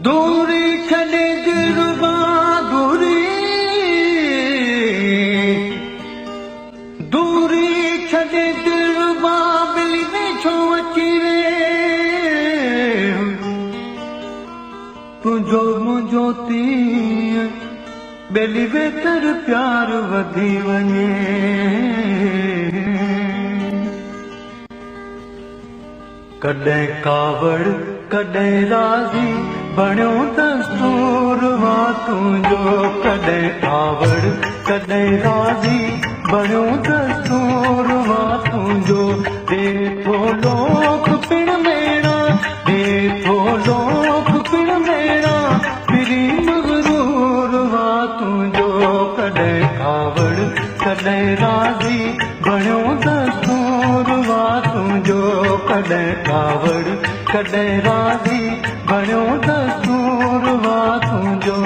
दूरी छॾे दिलरुबा दूरी दूरी छॾे दिलरुबा ॿिली में छो अची वे तुंहिंजो मुंहिंजो तीअं ॿिली वेतर प्यार वधी वञे कॾहिं कावड़ कॾहिं राज़ी बणियो दस्तूर वा तुंहिंजो कॾहिं कावड़ कॾहिं राज़ी बणियो दस्तूर वा तुंहिंजो ॾेठो लोक पिण मेरा ॾेठो लोक पिण मेरा फिरी मगरूर वा तुंहिंजो कॾहिं कावड़ कॾहिं राज़ी बणियो दस्तूर वा तुंहिंजो कॾहिं कावड़ कॾहिं राज़ी बणियो दस्तूर वा तुंहिंजो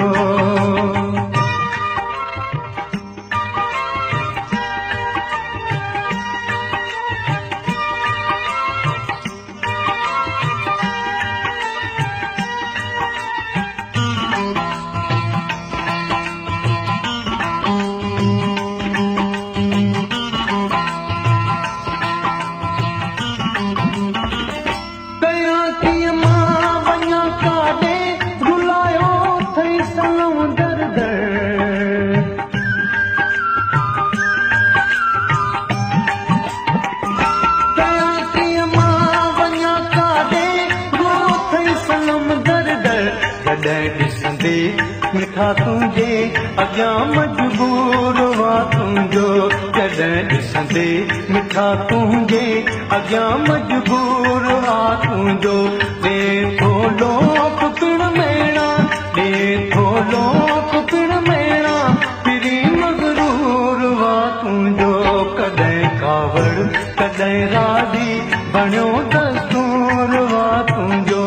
ॾिसंदे मिठा तुंहिंजे अॻियां मजबूर वा तुंहिंजो जॾहिं ॾिसंदे मिठा तुंहिंजे अॻियां मजबूर वा तुंहिंजो ॾेठो लोक पिण मेरा ॾेठो लोक पिण मेरा फिरी मगरूर वा तुंहिंजो कॾहिं कावड़ कॾहिं राज़ी बणियो दस्तूर वा तुंहिंजो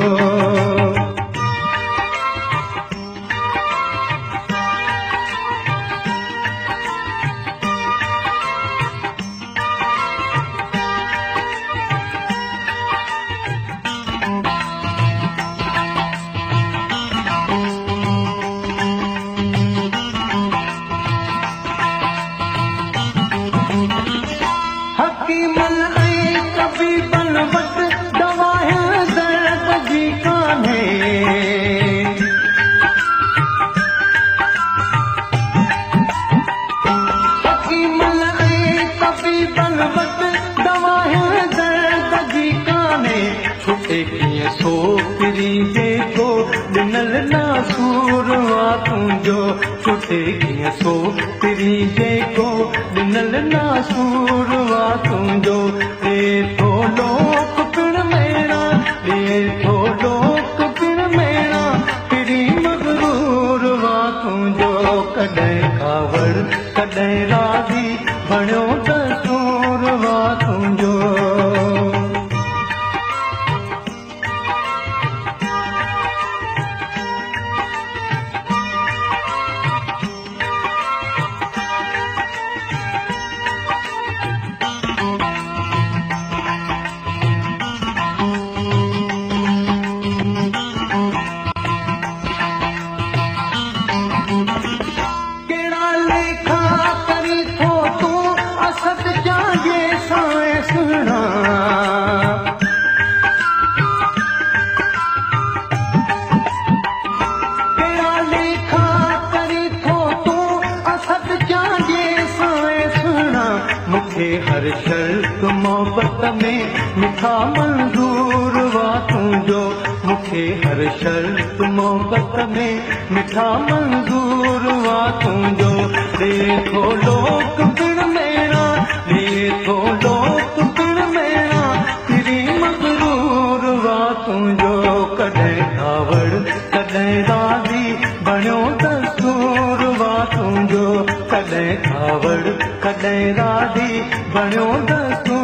हकीमल ऐं तबीबन वटि दवायूं दर्द जी कान्हे हकीमल ऐं तबीबन वटि दवायूं दर्द जी कान्हे छुटे कीअं सो फिरी जेको ॾिनल नासूर वा तुंहिंजो छुटे कीअं सो फिरी जेको ॾिनल नासूर वा तुंहिंजो ॾेठो लोक पिण मेरा ॾेठो लोक पिण मेरा फिरी मगरूर वा तुंहिंजो कॾहिं कावड़ कॾहिं राज़ी बणियो दस्तूर वा तुंहिंजो हर शर्त मोहब्बत में मिठा मंज़ूर वा तुंहिंजो मूंखे हर शर्त मोहब्बत में मिठा मंज़ूर वा तुंहिंजो ॾेठो लोक पिण मेरा ॾेठो लोक पिण मेरा फिरी मगरूर वा तुंहिंजो कॾहिं कावड़ कॾहिं राज़ी बणियो दस्तूर वा तुंहिंजो कॾहिं कावड़ कॾहिं राज़ी बणियो दस्तूर